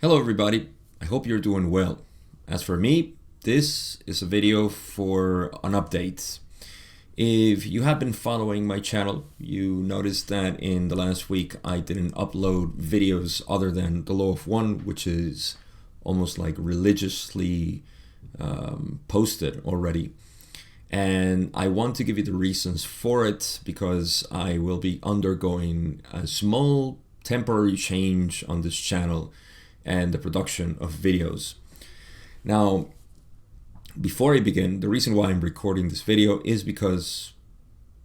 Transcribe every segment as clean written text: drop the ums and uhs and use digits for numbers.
Hello everybody, I hope you're doing well. As for me, this is a video for an update. If you have been following my channel, you noticed that in the last week I didn't upload videos other than the Law of One, which is almost like religiously posted already. And I want to give you the reasons for it because I will be undergoing a small temporary change on this channel and the production of videos. Now, before I begin, the reason why I'm recording this video is because,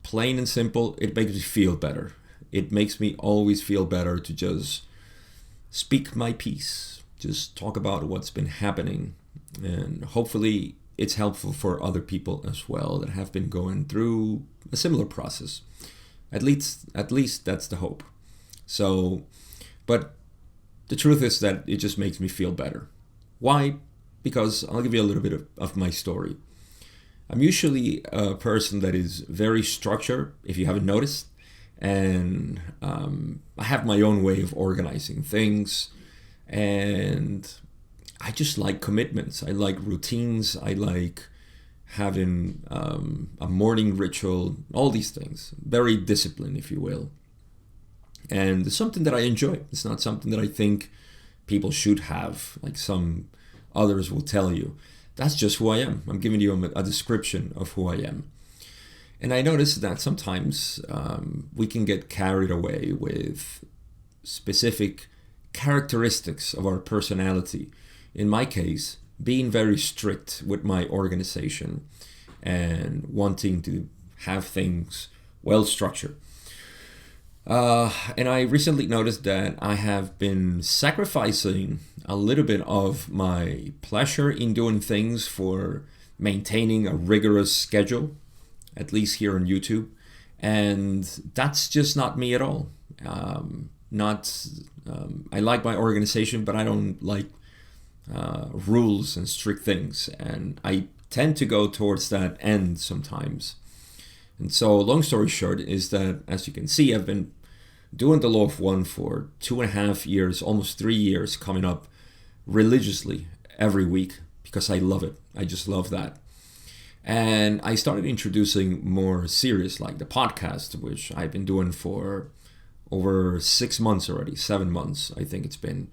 plain and simple, it makes me feel better. It makes me always feel better to just speak my piece, just talk about what's been happening, and hopefully it's helpful for other people as well that have been going through a similar process. At least that's the hope. But the truth is that it just makes me feel better. Why? Because I'll give you a little bit of my story. I'm usually a person that is very structured, if you haven't noticed, and I have my own way of organizing things, and I just like commitments. I like routines. I like having a morning ritual, all these things. Very disciplined, if you will. And it's something that I enjoy. It's not something that I think people should have, like some others will tell you. That's just who I am. I'm giving you a description of who I am. And I notice that sometimes we can get carried away with specific characteristics of our personality. In my case, being very strict with my organization and wanting to have things well structured. And I recently noticed that I have been sacrificing a little bit of my pleasure in doing things for maintaining a rigorous schedule, at least here on YouTube. And that's just not me at all. I like my organization, but I don't like rules and strict things. And I tend to go towards that end sometimes. And so, long story short is that, as you can see, I've been doing the Law of One for 2.5 years, almost 3 years coming up, religiously every week because I love it. I just love that. And I started introducing more series like the podcast, which I've been doing for over 6 months already, 7 months, I think it's been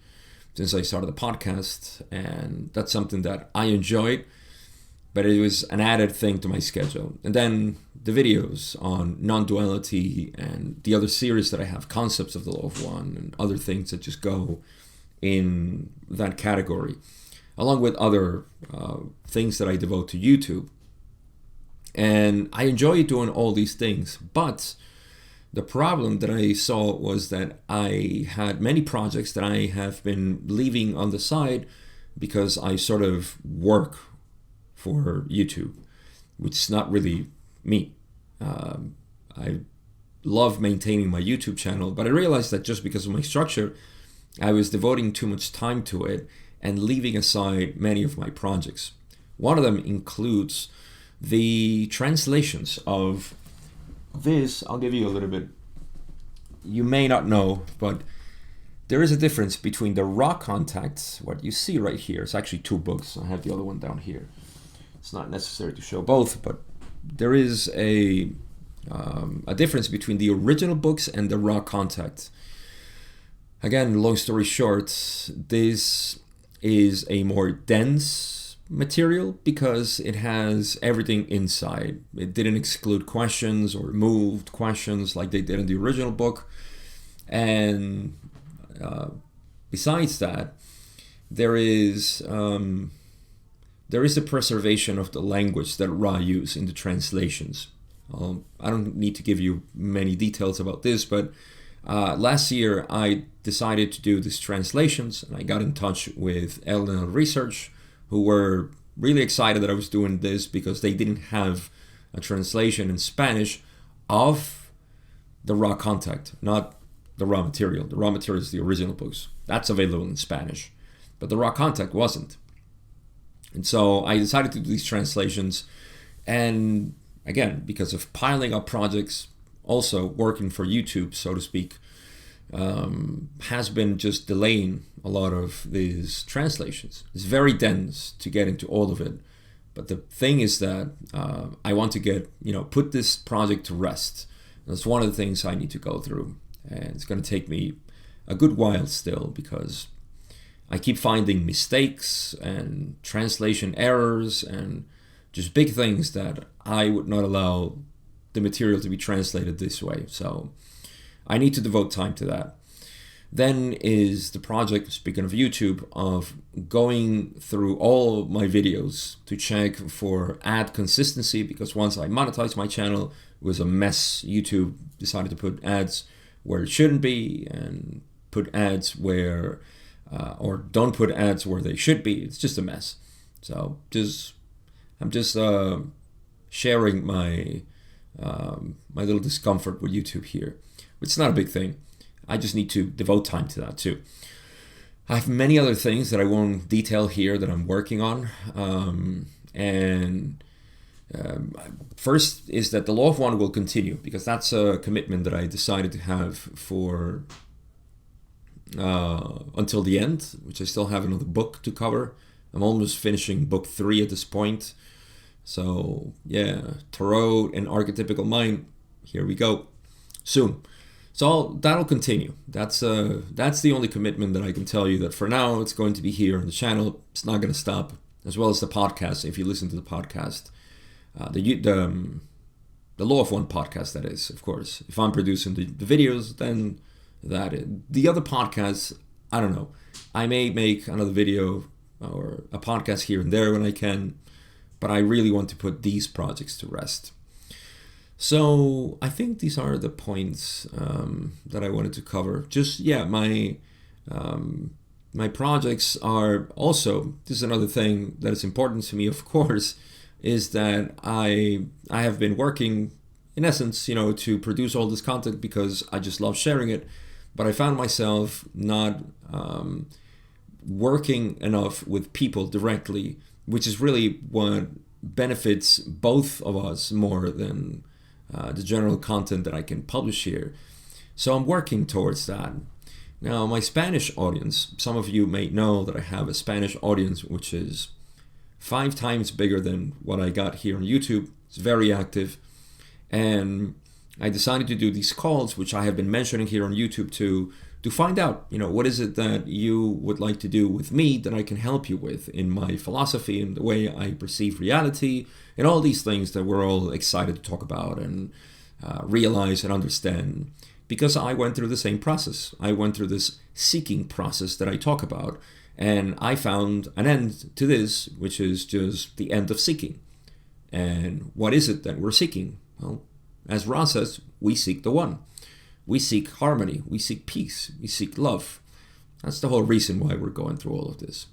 since I started the podcast. And that's something that I enjoyed, but it was an added thing to my schedule. And then the videos on non-duality and the other series that I have, concepts of the Law of One and other things that just go in that category, along with other things that I devote to YouTube. And I enjoy doing all these things, but the problem that I saw was that I had many projects that I have been leaving on the side because I sort of work for YouTube, which is not really me. I love maintaining my YouTube channel, but I realized that just because of my structure, I was devoting too much time to it and leaving aside many of my projects. One of them includes the translations of this. I'll give you a little bit. You may not know, but there is a difference between the raw contact, what you see right here. It's actually 2 books. I have the other one down here. It's not necessary to show both, but there is a difference between the original books and the raw contact. Again, long story short, this is a more dense material because it has everything inside. It didn't exclude questions or removed questions like they did in the original book. And besides that, there is a preservation of the language that Ra used in the translations. I don't need to give you many details about this, but last year I decided to do these translations, and I got in touch with LNL Research, who were really excited that I was doing this because they didn't have a translation in Spanish of the raw contact, not the raw material. The raw material is the original books. That's available in Spanish, but the raw contact wasn't. And so I decided to do these translations, and again, because of piling up projects, also working for YouTube, so to speak, has been just delaying a lot of these translations. It's very dense to get into all of it. But the thing is that I want to put this project to rest. That's one of the things I need to go through. And it's going to take me a good while still, because I keep finding mistakes and translation errors and just big things that I would not allow the material to be translated this way. So I need to devote time to that. Then is the project, speaking of YouTube, of going through all my videos to check for ad consistency, because once I monetized my channel, it was a mess. YouTube decided to put ads where it shouldn't be and put ads where, or don't put ads where they should be. It's just a mess. So I'm just sharing my my little discomfort with YouTube here. It's not a big thing. I just need to devote time to that too. I have many other things that I won't detail here that I'm working on. First is that the Law of One will continue, because that's a commitment that I decided to have for until the end, which I still have another book to cover. I'm almost finishing book 3 at this point. So yeah, Tarot and Archetypical Mind, here we go, soon. So that'll continue. That's the only commitment that I can tell you, that for now it's going to be here on the channel. It's not going to stop, as well as the podcast. If you listen to the podcast, the Law of One podcast, that is, of course. If I'm producing the videos, then the other podcasts, I don't know. I may make another video or a podcast here and there when I can, but I really want to put these projects to rest. So I think these are the points that I wanted to cover. Just, yeah, my projects are also, this is another thing that is important to me, of course, is that I have been working, in essence, to produce all this content because I just love sharing it. But I found myself not working enough with people directly, which is really what benefits both of us more than the general content that I can publish here. So I'm working towards that. Now, my Spanish audience, some of you may know that I have a Spanish audience which is 5 times bigger than what I got here on YouTube. It's very active. And I decided to do these calls, which I have been mentioning here on YouTube, to find out, what is it that you would like to do with me that I can help you with in my philosophy and the way I perceive reality and all these things that we're all excited to talk about and realize and understand, because I went through the same process. I went through this seeking process that I talk about, and I found an end to this, which is just the end of seeking. And what is it that we're seeking? Well, as Ra says, we seek the one. We seek harmony, we seek peace, we seek love. That's the whole reason why we're going through all of this.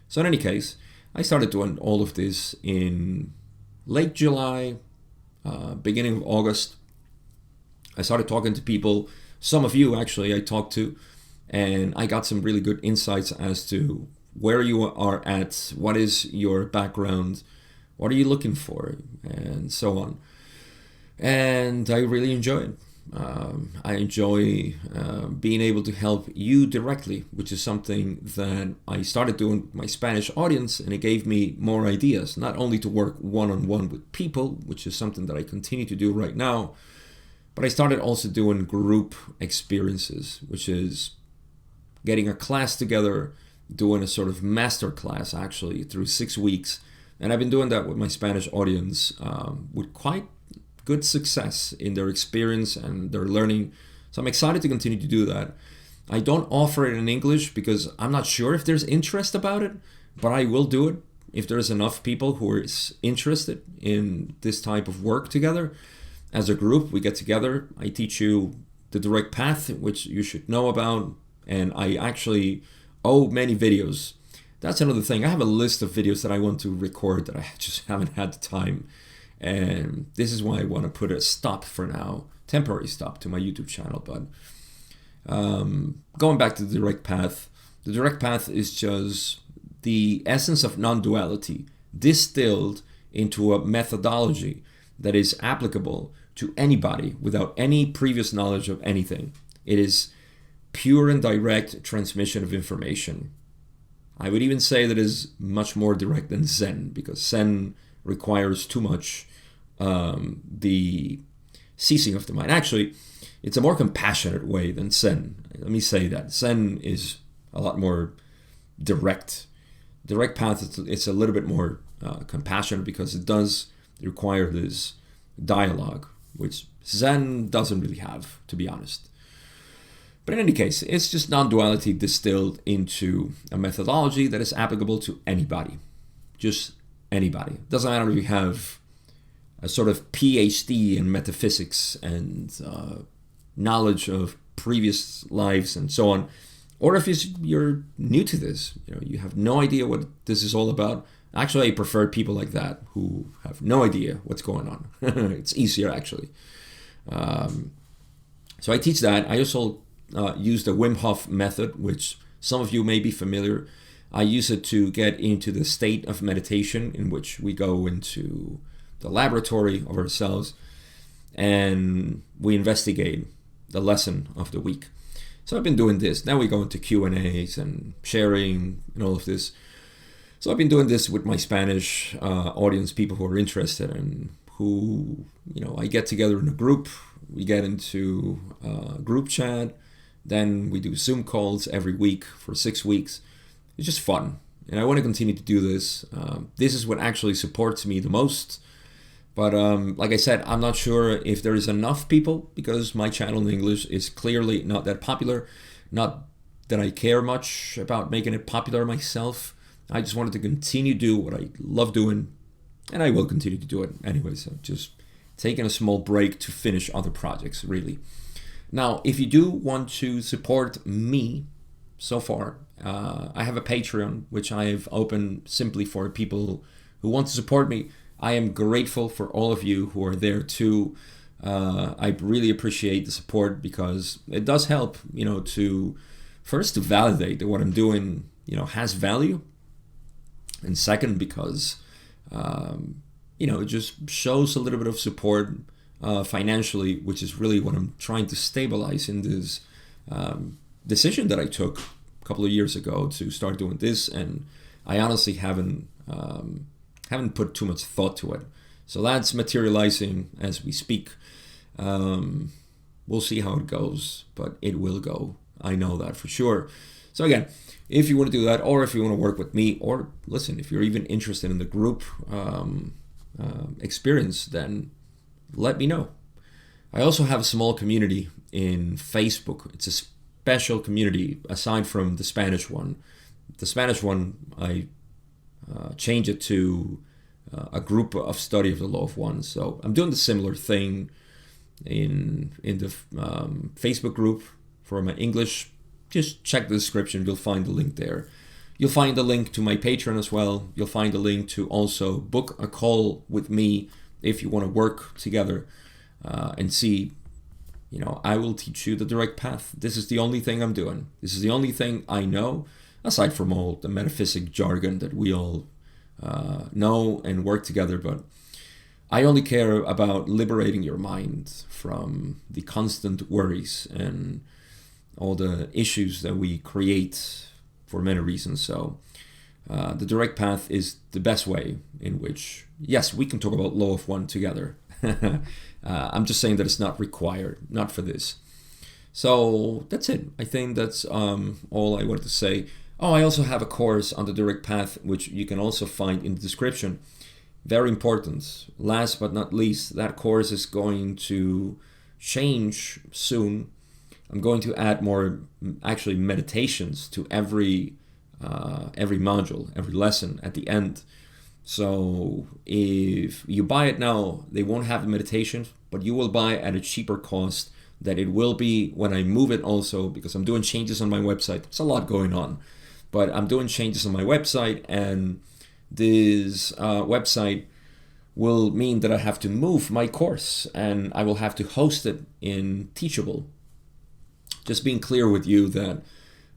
So in any case, I started doing all of this in late July, beginning of August. I started talking to people, some of you actually I talked to, and I got some really good insights as to where you are at, what is your background, what are you looking for, and so on. And I really enjoy it. I enjoy being able to help you directly, which is something that I started doing with my Spanish audience, and it gave me more ideas, not only to work one-on-one with people, which is something that I continue to do right now, but I started also doing group experiences, which is getting a class together, doing a sort of master class actually through 6 weeks. And I've been doing that with my Spanish audience with quite good success in their experience and their learning. So I'm excited to continue to do that. I don't offer it in English because I'm not sure if there's interest about it, but I will do it if there's enough people who are interested in this type of work together. As a group, we get together. I teach you the direct path, which you should know about, and I actually owe many videos. That's another thing. I have a list of videos that I want to record that I just haven't had the time. And this is why I want to put a stop for now, temporary stop to my YouTube channel. But going back to the direct path is just the essence of non-duality distilled into a methodology that is applicable to anybody without any previous knowledge of anything. It is pure and direct transmission of information. I would even say that is much more direct than Zen, because Zen requires too much the ceasing of the mind. Actually, it's a more compassionate way than Zen. Let me say that. Zen is a lot more direct. Direct path, it's a little bit more compassionate because it does require this dialogue, which Zen doesn't really have, to be honest. But in any case, it's just non-duality distilled into a methodology that is applicable to anybody. Just anybody. It doesn't matter if you have a sort of PhD in metaphysics and knowledge of previous lives and so on, or if you're new to this, you have no idea what this is all about. Actually, I prefer people like that who have no idea what's going on. It's easier, actually. So I teach that. I also use the Wim Hof method, which some of you may be familiar. I use it to get into the state of meditation in which we go into the laboratory of ourselves and we investigate the lesson of the week. So I've been doing this. Now we go into Q&As and sharing and all of this. So I've been doing this with my Spanish audience, people who are interested and who, I get together in a group. We get into group chat. Then we do Zoom calls every week for 6 weeks. It's just fun. And I want to continue to do this. This is what actually supports me the most. But like I said, I'm not sure if there is enough people because my channel in English is clearly not that popular. Not that I care much about making it popular myself. I just wanted to continue to do what I love doing. And I will continue to do it anyway. So just taking a small break to finish other projects, really. Now, if you do want to support me so far, I have a Patreon, which I have opened simply for people who want to support me. I am grateful for all of you who are there too. I really appreciate the support because it does help, to first to validate that what I'm doing, has value. And second, because, it just shows a little bit of support financially, which is really what I'm trying to stabilize in this decision that I took a couple of years ago to start doing this. And I honestly haven't put too much thought to it. So that's materializing as we speak. We'll see how it goes, but it will go. I know that for sure. So again, if you want to do that, or if you want to work with me, or listen, if you're even interested in the group experience, then let me know. I also have a small community in Facebook. It's a special community aside from the Spanish one. The Spanish one, I change it to a group of study of the law of one. So I'm doing the similar thing in the Facebook group for my English. Just check the description. You'll find the link there. You'll find the link to my Patreon as well. You'll find the link to also book a call with me if you want to work together and see, I will teach you the direct path. This is the only thing I'm doing. This is the only thing I know, aside from all the metaphysic jargon that we all know and work together. But I only care about liberating your mind from the constant worries and all the issues that we create for many reasons. So the direct path is the best way in which, yes, we can talk about law of one together. I'm just saying that it's not required, not for this. So that's it. I think that's all I wanted to say. Oh, I also have a course on the direct path, which you can also find in the description. Very important. Last but not least, that course is going to change soon. I'm going to add more, actually, meditations to every module, every lesson at the end. So if you buy it now, they won't have the meditations, but you will buy at a cheaper cost that it will be when I move it also, because I'm doing changes on my website. There's a lot going on, but I'm doing changes on my website, and this website will mean that I have to move my course and I will have to host it in Teachable. Just being clear with you that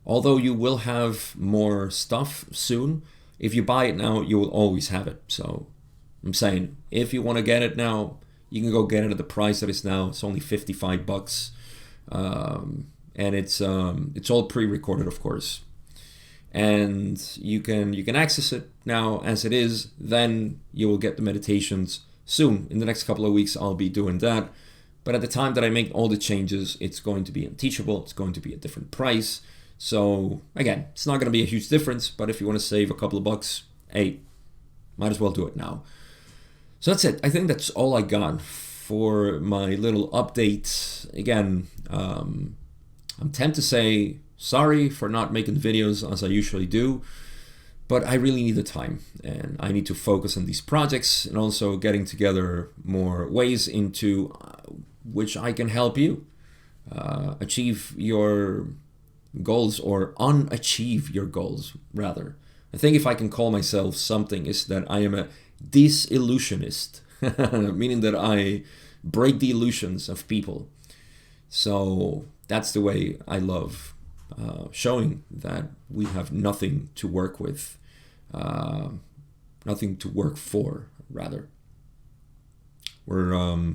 although you will have more stuff soon, if you buy it now, you will always have it. So I'm saying, if you want to get it now, you can go get it at the price that it's now. It's only $55. and it's all pre-recorded, of course, and you can access it now as it is. Then you will get the meditations soon. In the next couple of weeks, I'll be doing that. But at the time that I make all the changes, it's going to be unteachable. It's going to be a different price. So again, it's not going to be a huge difference, but if you want to save a couple of bucks, hey, might as well do it now. So that's it. I think that's all I got for my little update. Again, I'm tempted to say sorry for not making videos as I usually do, but I really need the time, and I need to focus on these projects and also getting together more ways into which I can help you achieve your goals, or unachieve your goals, rather. I think if I can call myself something, is that I am a disillusionist, meaning that I break the illusions of people. So that's the way I love showing that we have nothing to work with, nothing to work for, rather. We're,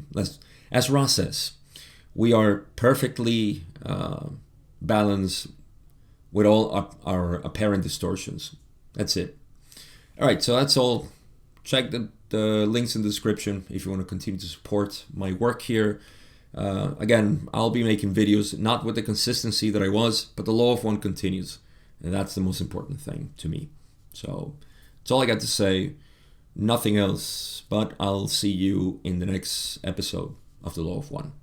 as Ross says, we are perfectly balanced with all our apparent distortions. That's it. All right, so that's all. Check the links in the description if you want to continue to support my work here. Again, I'll be making videos not with the consistency that I was, but the law of one continues, and that's the most important thing to me. So that's all I got to say. Nothing else, but I'll see you in the next episode of the Law of One.